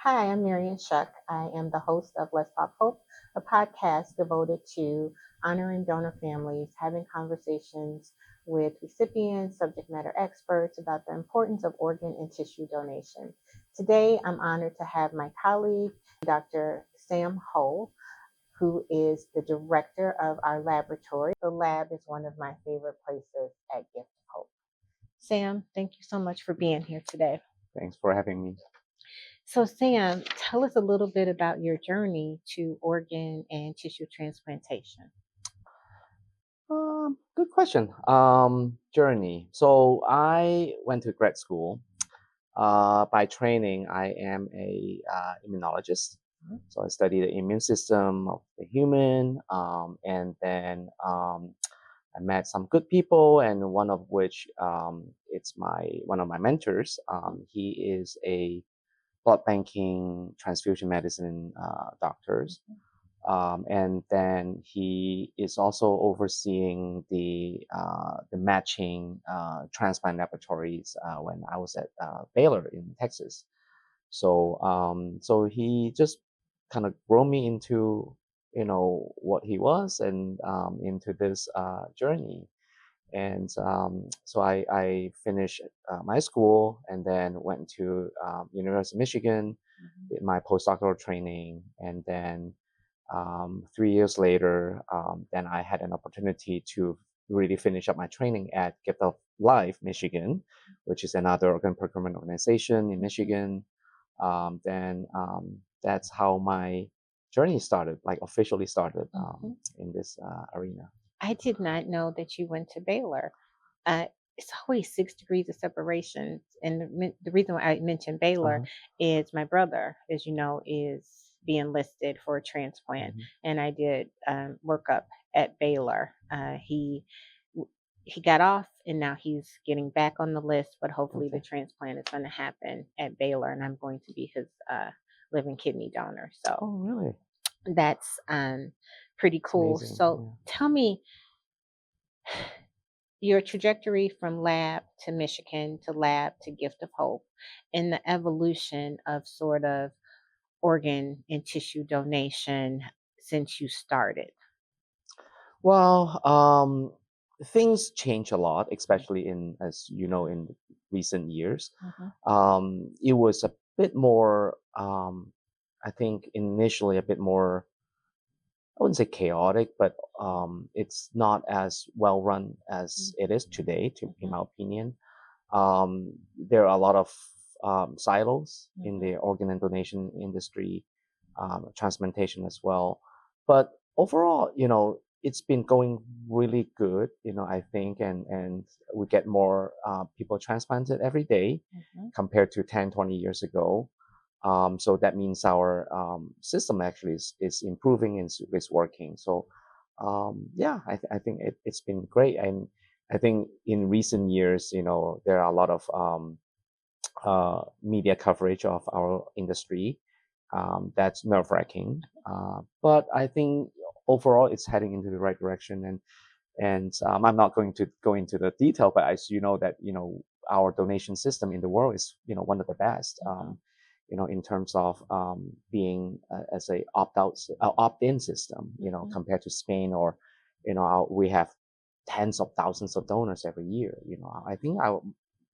Hi, I'm Marian Shuck. I am the host of Let's Talk Hope, a podcast devoted to honoring donor families, having conversations with recipients, subject matter experts about the importance of organ and tissue donation. Today, I'm honored to have my colleague, Dr. Sam Ho, who is the director of our laboratory. The lab is one of my favorite places at Gift of Hope. Sam, thank you so much for being here today. Thanks for having me. So, Sam, tell us a little bit about your journey to organ and tissue transplantation. Good question. Journey. So I went to grad school. By training, I am a immunologist. So I study the immune system of the human, and then I met some good people, and one of which it's one of my mentors. He is a blood banking transfusion medicine doctors. And then he is also overseeing the matching transplant laboratories when I was at Baylor in Texas. So he just kind of grew me into what he was and into this journey. And so I finished my school and then went to University of Michigan, did my postdoctoral training, and then 3 years later, then I had an opportunity to really finish up my training at Gift of Life, Michigan, which is another organ procurement organization in Michigan. Then that's how my journey started, like officially started in this arena. I did not know that you went to Baylor. It's always 6 degrees of separation. And the reason why I mentioned Baylor is my brother, as you know, is being listed for a transplant. And I did workup at Baylor. He got off and now he's getting back on the list, but hopefully the transplant is going to happen at Baylor and I'm going to be his living kidney donor. So Oh, really? that's pretty cool. Amazing. So tell me your trajectory from lab to Michigan to lab to Gift of Hope and the evolution of sort of organ and tissue donation since you started. Well, things change a lot, especially as you know, in recent years. It was a bit more, I think, initially a bit more, I wouldn't say chaotic, but it's not as well run as it is today, in my opinion. There are a lot of silos in the organ and donation industry, transplantation as well. But overall, it's been going really good, I think, and we get more people transplanted every day compared to 10, 20 years ago. So that means our system actually is improving and is working. So yeah, I think it's been great. And I think in recent years, there are a lot of media coverage of our industry. That's nerve-wracking. But I think overall it's heading into the right direction. And I'm not going to go into the detail, but as you know that, our donation system in the world is, one of the best. In terms of being as a opt-in system, compared to Spain or, we have tens of thousands of donors every year. I think our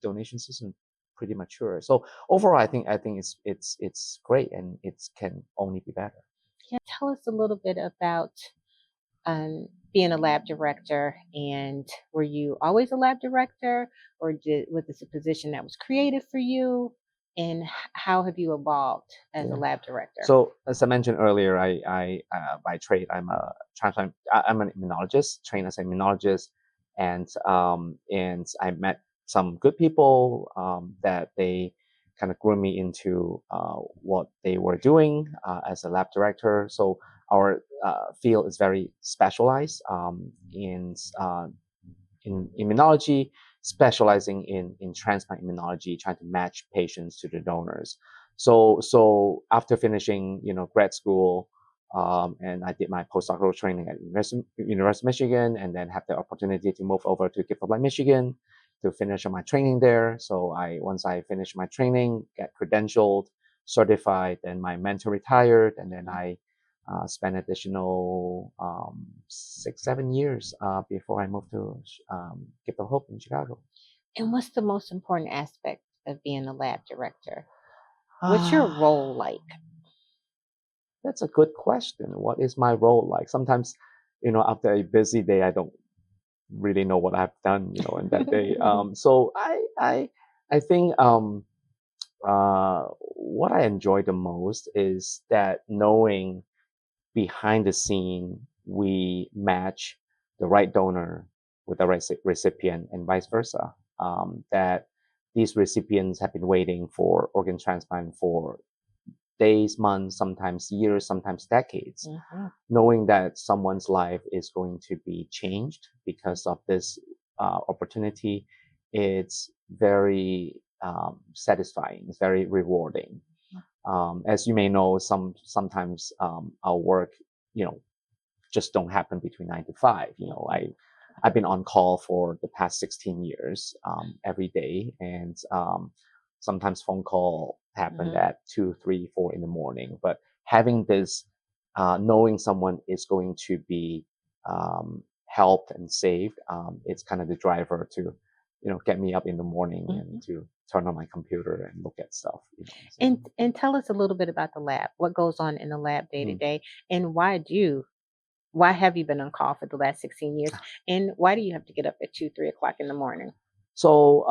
donation system pretty mature. So overall, I think it's great and it can only be better. Yeah, tell us a little bit about being a lab director, and were you always a lab director, or was this a position that was created for you? And how have you evolved as a lab director? So as I mentioned earlier, I by trade I'm I'm an immunologist, trained as an immunologist, and I met some good people that they kind of grew me into what they were doing as a lab director. So our field is very specialized in immunology, specializing in transplant immunology, trying to match patients to the donors. So after finishing, grad school, and I did my postdoctoral training at University of Michigan, and then had the opportunity to move over to Gift of Life, Michigan, to finish my training there. So once I finished my training, get credentialed, certified. Then my mentor retired, and then I spent additional 6, 7 years before I moved to Gift of Hope in Chicago. And what's the most important aspect of being a lab director? What's your role like? That's a good question. What is my role like? Sometimes, after a busy day, I don't really know what I've done, in that day. So I think what I enjoy the most is that knowing behind the scene we match the right donor with the right recipient and vice versa. That these recipients have been waiting for organ transplant for days, months, sometimes years, sometimes decades, knowing that someone's life is going to be changed because of this opportunity. It's very satisfying. It's very rewarding. As you may know, sometimes our work, just don't happen between 9 to 5. I've been on call for the past 16 years, every day, and sometimes phone call happened at 2, 3, 4 in the morning. But having this, knowing someone is going to be helped and saved, it's kind of the driver to, get me up in the morning and to turn on my computer and look at stuff. And tell us a little bit about the lab. What goes on in the lab day to Mm. day, and why have you been on call for the last 16 years, and why do you have to get up at 2, 3 o'clock in the morning? So,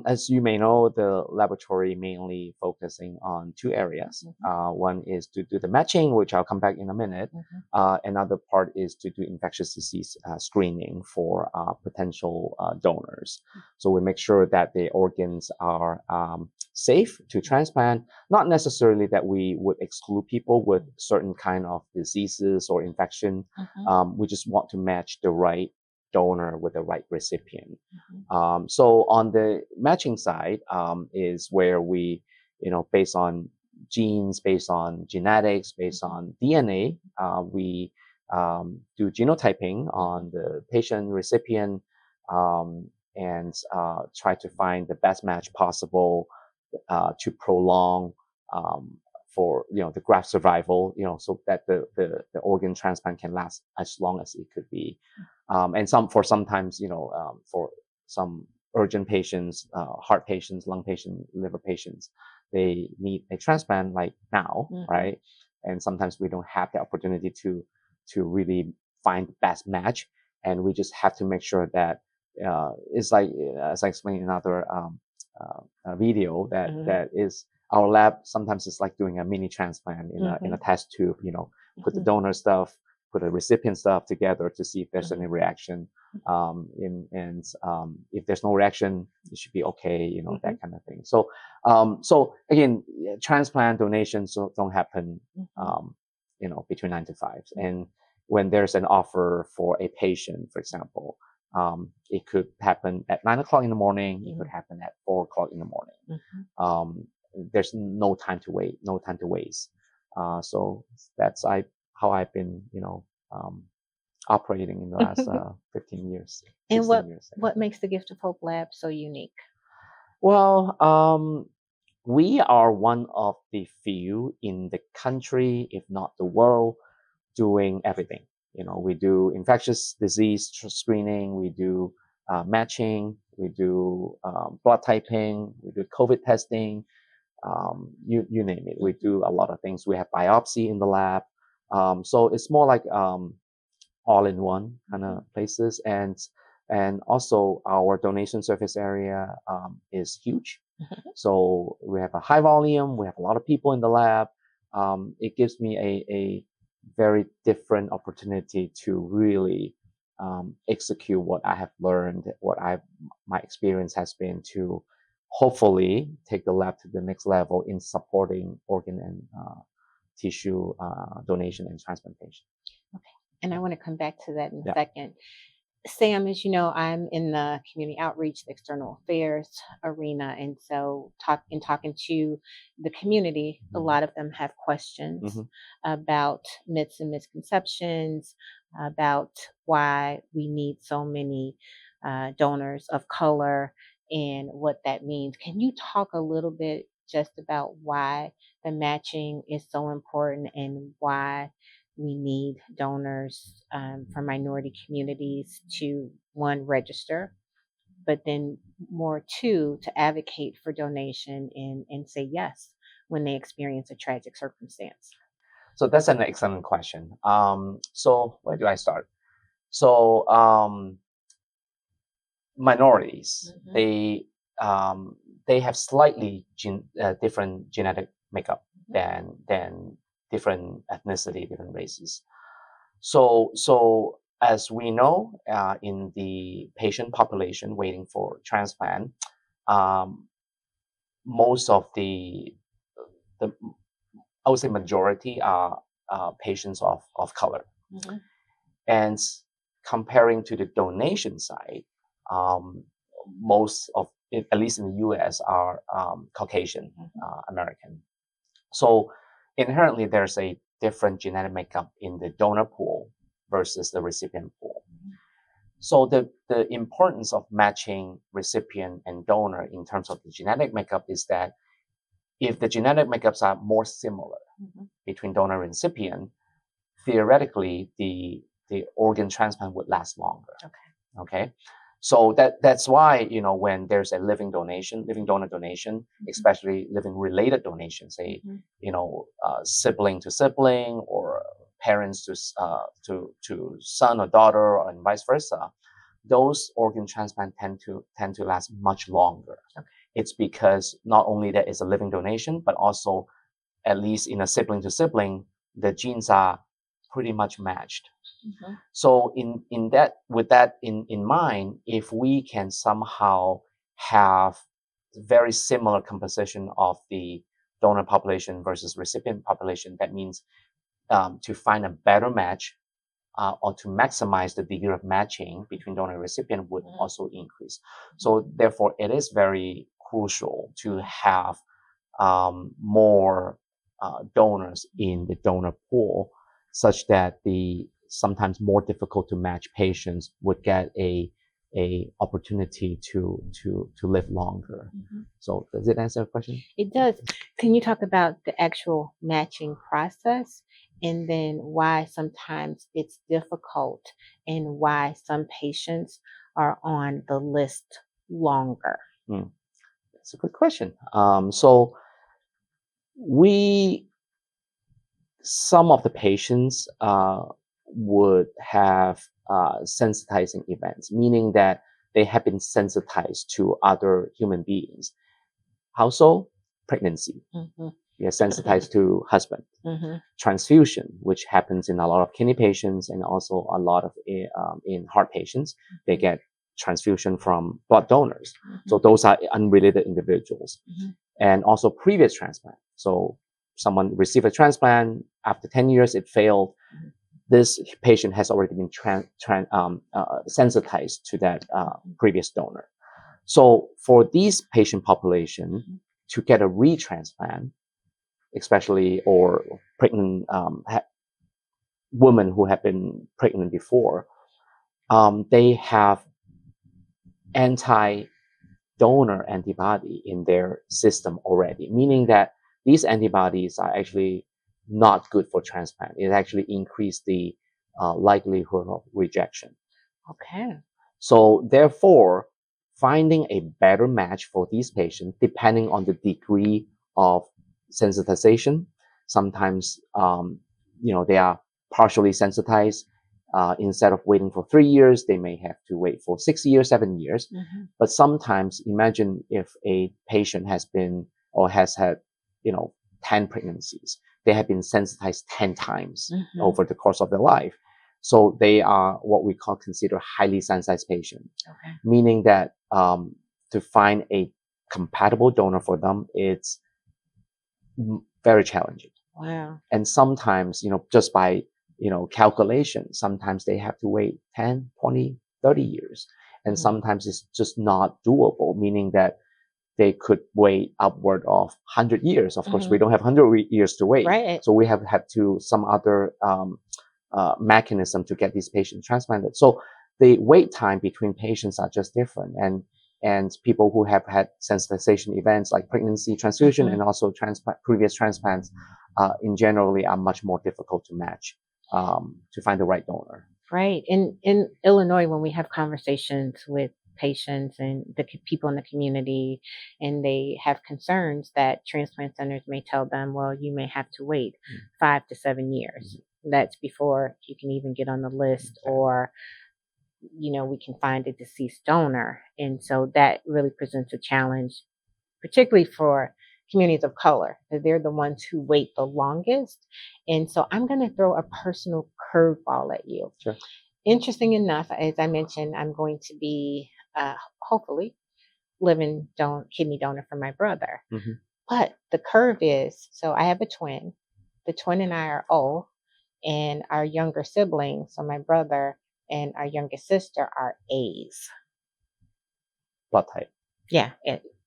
as you may know, the laboratory mainly focusing on 2 areas. One is to do the matching, which I'll come back in a minute. Another part is to do infectious disease screening for potential donors. So we make sure that the organs are safe to transplant. Not necessarily that we would exclude people with certain kind of diseases or infection. We just want to match the right donor with the right recipient. So on the matching side is where we, based on genes, based on genetics, based on DNA, we do genotyping on the patient recipient, and try to find the best match possible to prolong for the graft survival, so that the organ transplant can last as long as it could be. And sometimes, for some urgent patients, heart patients, lung patients, liver patients, they need a transplant like now, right? And sometimes we don't have the opportunity to really find the best match, and we just have to make sure that it's like, as I explained in another video, that is our lab. Sometimes it's like doing a mini transplant in a test tube. Put the donor stuff, put the recipient stuff together to see if there's any reaction. And if there's no reaction, it should be okay. That kind of thing. So again, transplant donations don't happen, between 9 to 5. And when there's an offer for a patient, for example, it could happen at 9 o'clock in the morning. It could happen at 4 o'clock in the morning. There's no time to wait, no time to waste. So that's how I've been, operating in the last 15 years. And 16 years. what makes the Gift of Hope Lab so unique? Well, we are one of the few in the country, if not the world, doing everything. We do infectious disease screening, we do matching, we do blood typing, we do COVID testing, you name it. We do a lot of things. We have biopsy in the lab. So it's more like all-in-one kind of places. And also our donation service area is huge. So we have a high volume. We have a lot of people in the lab. It gives me a very different opportunity to really execute what I have learned, my experience has been, to hopefully take the lab to the next level in supporting organ and tissue donation and transplantation. Okay. And I want to come back to that in a second. Sam, as you know, I'm in the community outreach, the external affairs arena. And so talking to the community, a lot of them have questions about myths and misconceptions, about why we need so many donors of color and what that means. Can you talk a little bit just about why the matching is so important and why we need donors from minority communities to, one, register, but then more, two, to advocate for donation and say yes when they experience a tragic circumstance? So that's an excellent question. So where do I start? So minorities, they have slightly different genetic makeup than different ethnicity, different races. So as we know, in the patient population waiting for transplant, um, most of the I would say majority are patients of color. And comparing to the donation side, um, most of it, at least in the US, are Caucasian American. So inherently, there's a different genetic makeup in the donor pool versus the recipient pool. So the importance of matching recipient and donor in terms of the genetic makeup is that if the genetic makeups are more similar between donor and recipient, theoretically the organ transplant would last longer. Okay. So that's why, when there's a living donor donation, especially living related donation, say, sibling to sibling or parents to son or daughter, and vice versa, those organ transplants tend to last much longer. It's because not only that it's a living donation, but also, at least in a sibling to sibling, the genes are pretty much matched. So with that in mind, if we can somehow have very similar composition of the donor population versus recipient population, that means to find a better match or to maximize the degree of matching between donor and recipient would also increase. So therefore, it is very crucial to have more donors in the donor pool, such that the sometimes more difficult to match patients would get a opportunity to live longer. So does it answer the question? It does. Can you talk about the actual matching process, and then why sometimes it's difficult and why some patients are on the list longer? That's a good question. So some of the patients would have sensitizing events, meaning that they have been sensitized to other human beings. How so? Pregnancy. You're sensitized to husband. Transfusion, which happens in a lot of kidney patients and also a lot of in heart patients. They get transfusion from blood donors. So those are unrelated individuals. And also previous transplant. So someone received a transplant, after 10 years it failed. This patient has already been sensitized to that previous donor. So for these patient population, to get a retransplant, especially or pregnant women who have been pregnant before, they have anti-donor antibody in their system already, meaning that these antibodies are actually not good for transplant. It actually increases the likelihood of rejection. So therefore, finding a better match for these patients, depending on the degree of sensitization, sometimes they are partially sensitized. Instead of waiting for 3 years, they may have to wait for 6 years, 7 years. But sometimes, imagine if a patient has been or has had 10 pregnancies, they have been sensitized 10 times over the course of their life. So they are what we consider highly sensitized patients, meaning that to find a compatible donor for them, it's very challenging. And sometimes, just by calculation, sometimes they have to wait 10, 20, 30 years. And sometimes it's just not doable, meaning that they could wait upward of 100 years. Of course, we don't have 100 years to wait. So we have had to some other mechanism to get these patients transplanted. So the wait time between patients are just different. And and people who have had sensitization events like pregnancy, transfusion, and also previous transplants, in generally are much more difficult to match, to find the right donor. Right. In Illinois, when we have conversations with patients and people in the community, and they have concerns that transplant centers may tell them, well, you may have to wait 5 to 7 years. That's before you can even get on the list, or we can find a deceased donor. And so that really presents a challenge, particularly for communities of color, because they're the ones who wait the longest. And so I'm going to throw a personal curveball at you. Sure. Interesting enough, as I mentioned, I'm going to be hopefully living kidney donor for my brother. But the curve is, so I have a twin. The twin and I are O, and our younger siblings, so my brother and our youngest sister, are A's. Blood type. Yeah.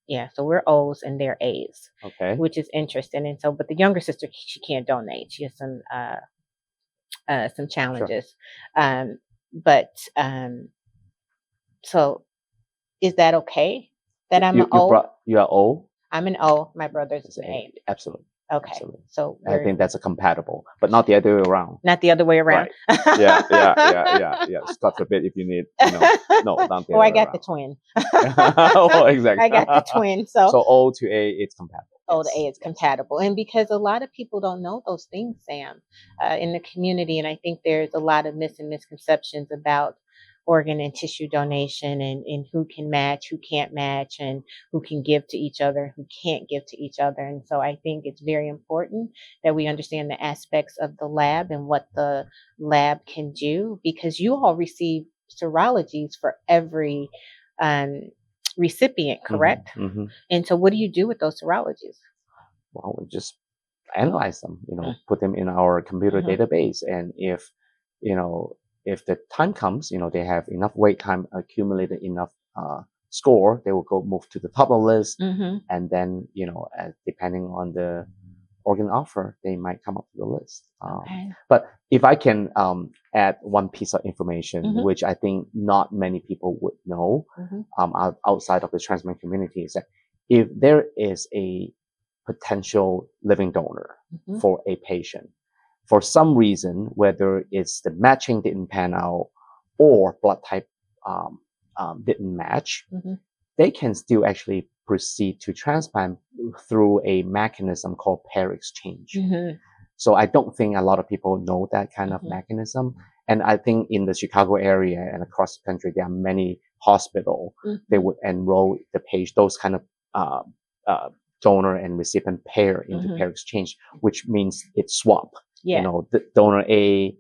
Yeah, so we're O's and they're A's. Okay. Which is interesting. And so, but the younger sister, she can't donate. She has some challenges. Sure. So is that okay that I'm an O? You are O? I'm an O. My brother's an A. Absolutely. Okay. Absolutely. So I think that's a compatible, but not the other way around. Not the other way around. Right. Yeah. God forbid if you need, no, not the other way I got around. the twin. Oh, exactly. I got the twin. So O to A, it's compatible. O to A, it's compatible. And because a lot of people don't know those things, Sam, in the community, and I think there's a lot of myths and misconceptions about organ and tissue donation, and who can match, who can't match, and who can give to each other, who can't give to each other. And so I think it's very important that we understand the aspects of the lab and what the lab can do, because you all receive serologies for every recipient, correct? Mm-hmm. And so what do you do with those serologies? Well, we just analyze them, put them in our computer database. And if the time comes, they have enough wait time, accumulated enough score, they will go move to the top of the list. And then, depending on the organ offer, they might come up to the list. But if I can add one piece of information, which I think not many people would know outside of the transplant community, is that if there is a potential living donor for a patient, for some reason, whether it's the matching didn't pan out or blood type didn't match, they can still actually proceed to transplant through a mechanism called pair exchange. So I don't think a lot of people know that kind of mechanism. And I think in the Chicago area and across the country, there are many hospitals, they would enroll the patient, those kind of donor and recipient pair into pair exchange, which means it's swap. The donor A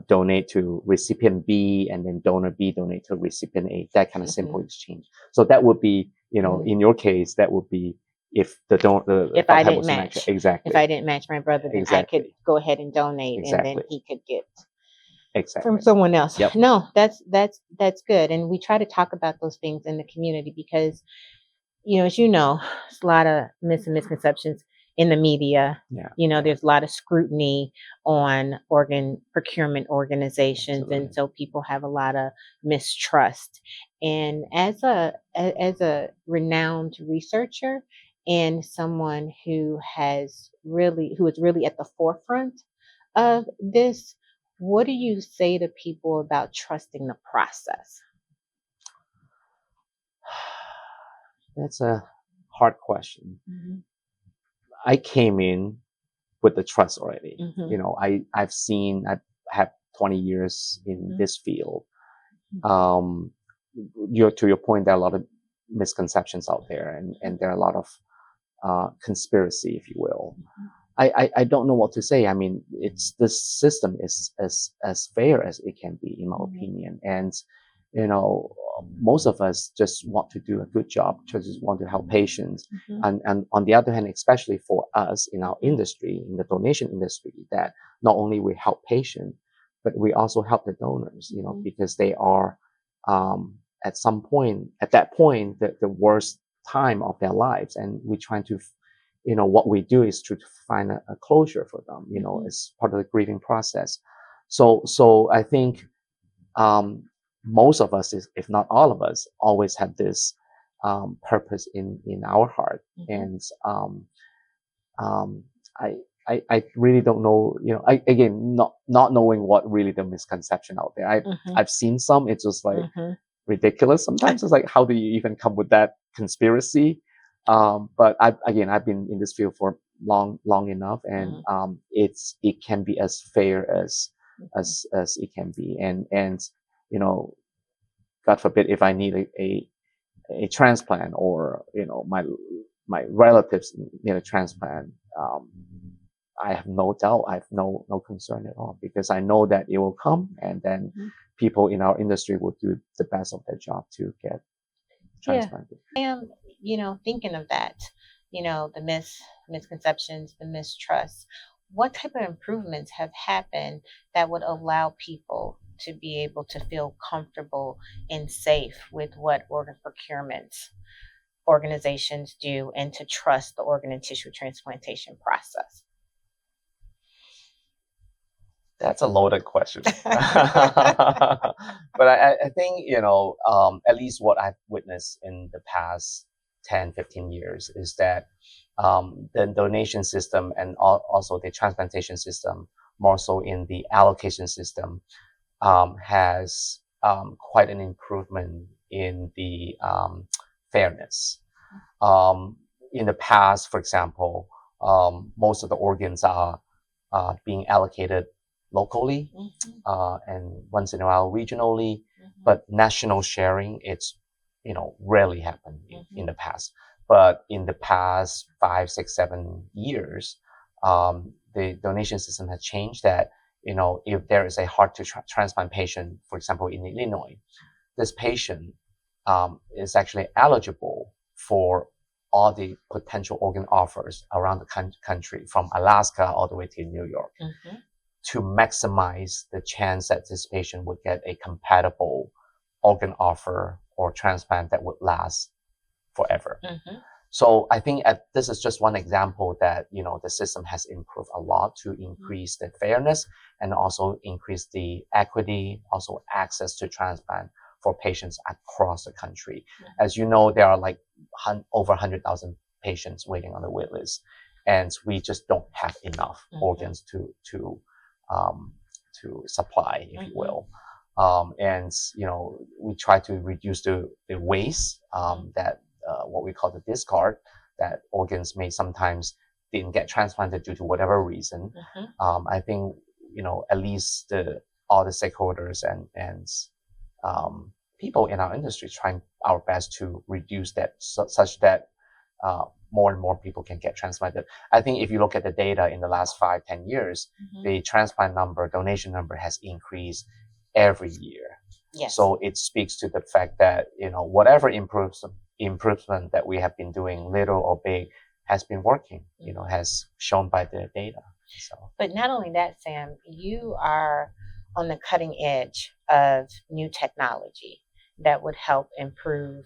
donate to recipient B, and then donor B donate to recipient A, that kind of simple exchange. So that would be, in your case, that would be if the donor, if I didn't match. Exactly. If I didn't match my brother, then I could go ahead and donate, and then he could get from someone else. Yep. No, that's good. And we try to talk about those things in the community because, as you know, there's a lot of myths and misconceptions in the media. There's a lot of scrutiny on organ procurement organizations. Absolutely. And so people have a lot of mistrust. And as a renowned researcher and someone who is really at the forefront of this, what do you say to people about trusting the process? That's a hard question. I came in with the trust already. I've had 20 years in this field. To your point, there are a lot of misconceptions out there, and there are a lot of conspiracy, if you will. I don't know what to say. I mean, this system is as fair as it can be, in my opinion. And most of us just want to do a good job, just want to help patients. And on the other hand, especially for us in our industry, in the donation industry, that not only we help patients, but we also help the donors, because they are at that point, the worst time of their lives. And we try to, what we do is to find a closure for them, as part of the grieving process. So I think, most of us, if not all of us, always have this purpose in our heart. And um, I, I really don't know, again, not knowing what really the misconception out there. I've seen some. It's just like ridiculous sometimes. It's like, how do you even come with that conspiracy? But I've been in this field for long enough, and it can be as fair as it can be. And God forbid, if I need a transplant, or my relatives need a transplant, I have no doubt, I have no concern at all, because I know that it will come, and then people in our industry will do the best of their job to get transplanted. I am, thinking of that, the misconceptions, the mistrust. What type of improvements have happened that would allow people to be able to feel comfortable and safe with what organ procurements organizations do, and to trust the organ and tissue transplantation process? That's a loaded question. But I think, at least what I've witnessed in the past 10, 15 years is that the donation system, and also the transplantation system, more so in the allocation system, has quite an improvement in the fairness. In the past, for example, most of the organs are being allocated locally, and once in a while regionally, but national sharing, it's rarely happened in the past. But in the past 5, 6, 7 years, the donation system has changed. That if there is a hard to transplant patient, for example in Illinois, this patient is actually eligible for all the potential organ offers around the country, from Alaska all the way to New York, to maximize the chance that this patient would get a compatible organ offer or transplant that would last forever. So I think this is just one example that the system has improved a lot to increase the fairness, and also increase the equity, also access to transplant for patients across the country. As you know, there are like over 100,000 patients waiting on the wait list, and we just don't have enough organs to supply, if you will. And we try to reduce the waste, that what we call the discard, that organs may sometimes didn't get transplanted due to whatever reason. I think at least all the stakeholders and people in our industry trying our best to reduce that, such that more and more people can get transplanted. I think if you look at the data in the last 5, 10 years, the transplant number, donation number has increased every year. Yes. So it speaks to the fact that whatever improvement that we have been doing, little or big, has been working. Has shown by the data. So. But not only that, Sam, you are on the cutting edge of new technology that would help improve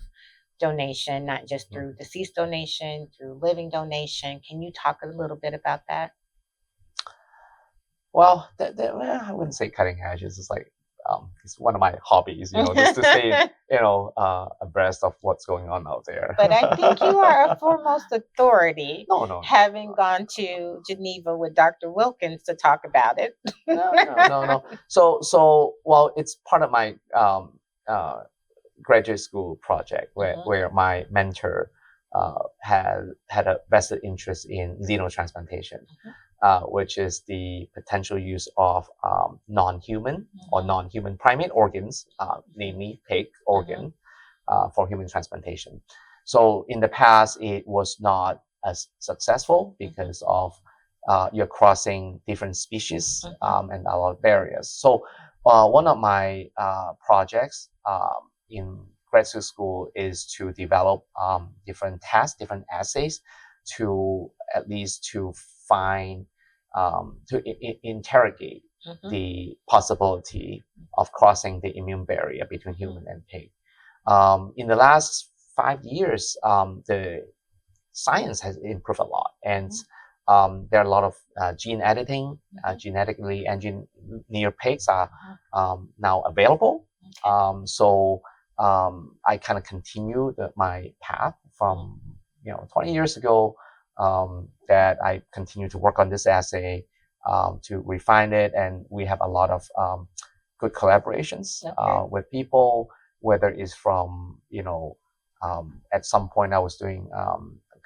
donation, not just through deceased donation, through living donation. Can you talk a little bit about that? Well, I wouldn't say cutting edges. It's like it's one of my hobbies, just to stay, abreast of what's going on out there. But I think you are a foremost authority. No. Having gone to Geneva with Dr. Wilkins to talk about it. No. So well, it's part of my graduate school project where my mentor had a vested interest in xenotransplantation, which is the potential use of non-human or non-human primate organs, namely pig organ, for human transplantation. So in the past, it was not as successful because of you're crossing different species and a lot of barriers. So one of my projects in graduate school is to develop different tests, different assays, to at least to find, to interrogate the possibility of crossing the immune barrier between human and pig. In the last 5 years, the science has improved a lot, and there are a lot of gene editing, genetically engineered pigs are now available. So I kind of continued my path from 20 years ago, that I continue to work on this assay, to refine it, and we have a lot of good collaborations with people, whether it's from at some point I was doing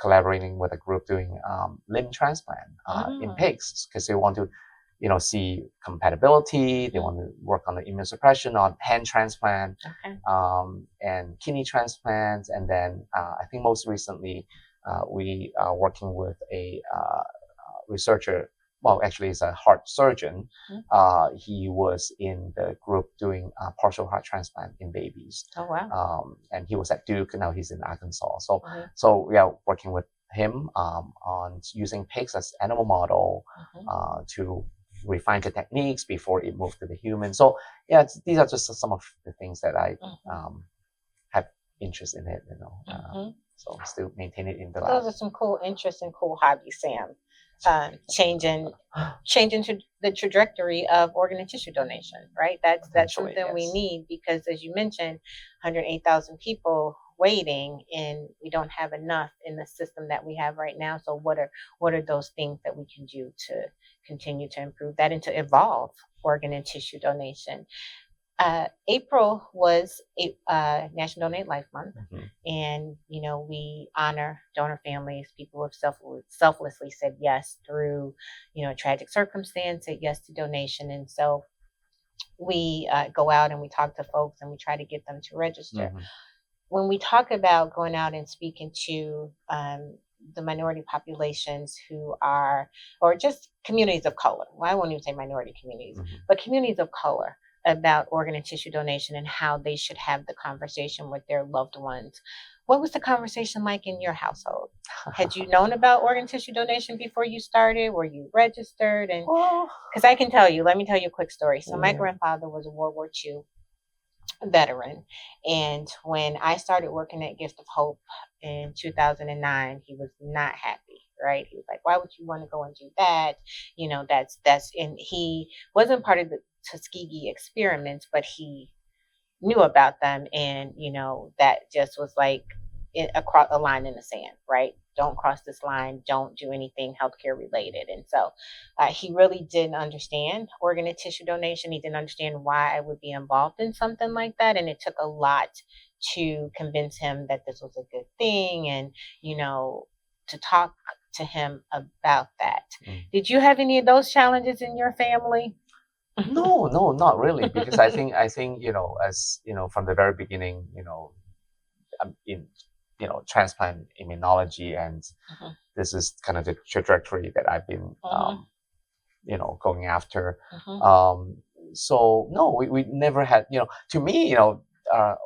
collaborating with a group doing limb transplant in pigs, because they want to see compatibility. They want to work on the immunosuppression on hand transplant, and kidney transplants. And then I think most recently we are working with a researcher. Well, actually, he's a heart surgeon. He was in the group doing partial heart transplant in babies. Oh, wow. And he was at Duke, and now he's in Arkansas. So we are working with him on using pigs as animal model to refine the techniques before it moved to the human. So yeah, these are just some of the things that I have interest in it, so still maintain it in the lab. Those are some cool interests and cool hobbies, Sam. Changing the trajectory of organ and tissue donation, right? That's something we need, because as you mentioned, 108,000 people waiting, and we don't have enough in the system that we have right now. So what are those things that we can do to continue to improve that and to evolve organ and tissue donation? April was National Donate Life Month, and we honor donor families, people who have selflessly said yes through tragic circumstance, said yes to donation. And so we go out and we talk to folks and we try to get them to register. When we talk about going out and speaking to the minority populations who are, or just communities of color, well, I won't even say minority communities, but communities of color, about organ and tissue donation and how they should have the conversation with their loved ones. What was the conversation like in your household? Had you known about organ tissue donation before you started? Were you registered? And because I can tell you, let me tell you a quick story. So my grandfather was a World War II veteran. And when I started working at Gift of Hope in 2009, he was not happy, right? He was like, why would you want to go and do that? And he wasn't part of the Tuskegee experiments, but he knew about them. And, that just was like across a line in the sand, right? Don't cross this line. Don't do anything healthcare related. And so he really didn't understand organ and tissue donation. He didn't understand why I would be involved in something like that. And it took a lot to convince him that this was a good thing, and, to talk to him about that. Did you have any of those challenges in your family? No, not really, because I think as from the very beginning, I'm in transplant immunology, and this is kind of the trajectory that I've been going after. So no, we never had, to me,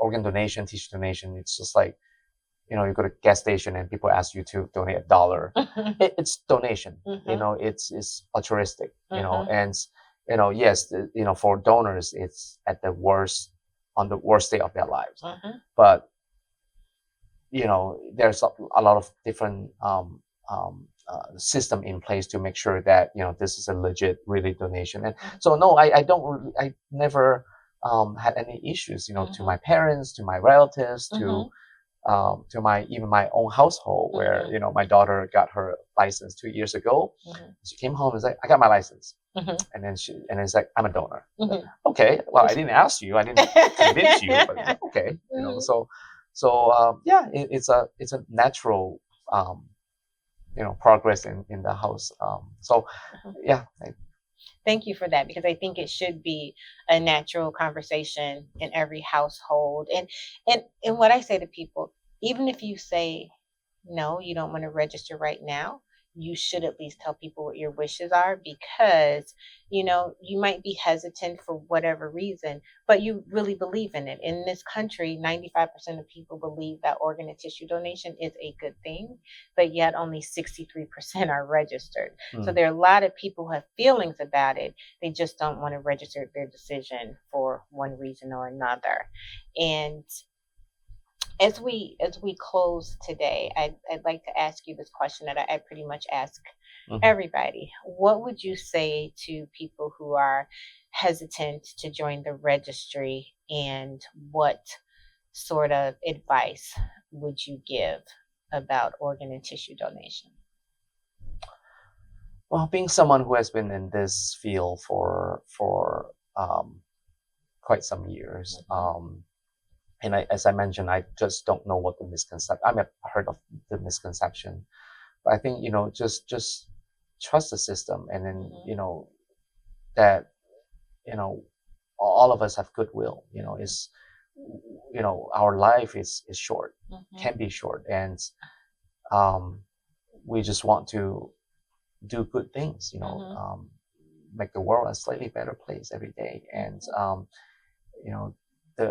organ donation, tissue donation, it's just like, you go to a gas station and people ask you to donate $1. It's donation. It's altruistic. And yes, for donors, it's on the worst day of their lives. But there's a lot of different system in place to make sure that this is a legit, really donation. And so no, I never had any issues, to my parents, to my relatives, to even my own household, where my daughter got her license 2 years ago. She came home and was like, I got my license. And then it's like, I'm a donor. Okay, well, I didn't ask you, I didn't convince you, but okay, So yeah, it's a natural progress in the house. Yeah. Thank you for that, because I think it should be a natural conversation in every household. And what I say to people, even if you say no, you don't want to register right now, you should at least tell people what your wishes are, because you might be hesitant for whatever reason, but you really believe in it. In this country, 95% of people believe that organ and tissue donation is a good thing, but yet only 63% are registered. So there are a lot of people who have feelings about it. They just don't want to register their decision for one reason or another. And as we close today, I'd like to ask you this question that I pretty much ask everybody. What would you say to people who are hesitant to join the registry and what sort of advice would you give about organ and tissue donation? Well, being someone who has been in this field for quite some years, and as I mentioned, I just don't know what the misconception. I mean, I've heard of the misconception, but I think just trust the system, and then that all of us have goodwill. Is our life is short, can be short, and we just want to do good things. Make the world a slightly better place every day, and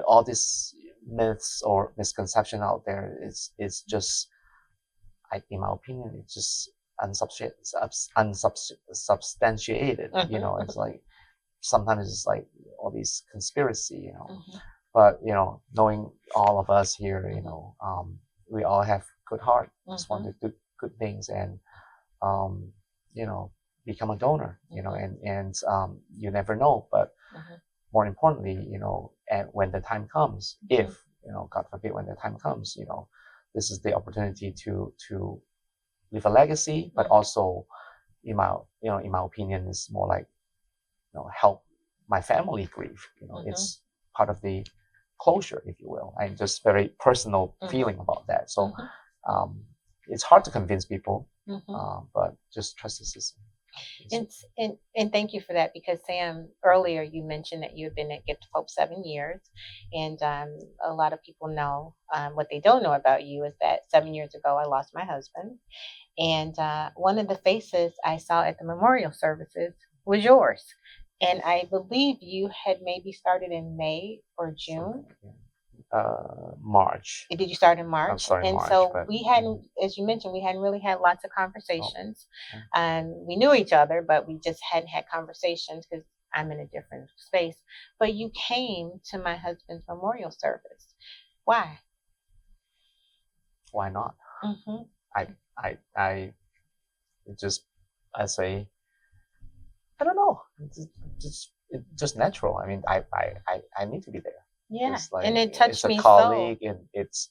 all these myths or misconception out there is just, in my opinion, it's just unsubstantiated. It's like sometimes it's like all these conspiracy. But knowing all of us here, we all have good heart, just want to do good things, and become a donor. And you never know, but more importantly, and when the time comes, if God forbid, when the time comes, this is the opportunity to leave a legacy, but also, in my opinion, is more like help my family grieve. It's part of the closure, if you will. And just very personal feeling about that. So it's hard to convince people, but just trust the system. And thank you for that, because Sam, earlier you mentioned that you've been at Gift of Hope 7 years, and a lot of people know what they don't know about you is that 7 years ago I lost my husband, and one of the faces I saw at the memorial services was yours, and I believe you had maybe started in May or June. March. Did you start in March? I'm sorry, and March, so but we hadn't, as you mentioned, we hadn't really had lots of conversations. And we knew each other, but we just hadn't had conversations because I'm in a different space. But you came to my husband's memorial service. Why? Why not? I say, I don't know. It's just natural. I mean, I need to be there. Yeah, like, and it touched me it's a colleague, so. and it's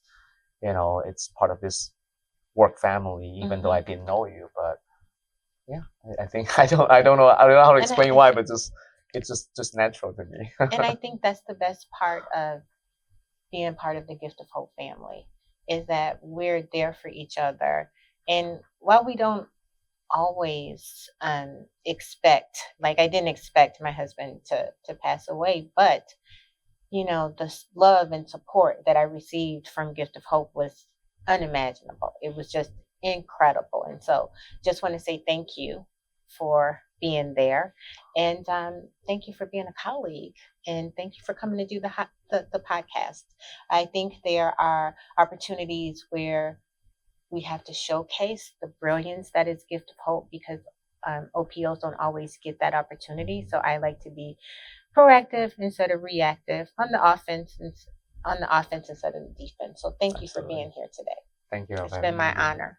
it's part of this work family, even though I didn't know you. But yeah, I think I don't know how to explain why, but it's just natural to me. And I think that's the best part of being part of the Gift of Hope family, is that we're there for each other. And while we don't always expect, like I didn't expect my husband to pass away, but the love and support that I received from Gift of Hope was unimaginable. It was just incredible. And so just want to say thank you for being there. And thank you for being a colleague. And thank you for coming to do the podcast. I think there are opportunities where we have to showcase the brilliance that is Gift of Hope, because OPOs don't always get that opportunity. So I like to be proactive instead of reactive, on the offense instead of the defense. So thank you for being here today. Thank you. It's been my honor.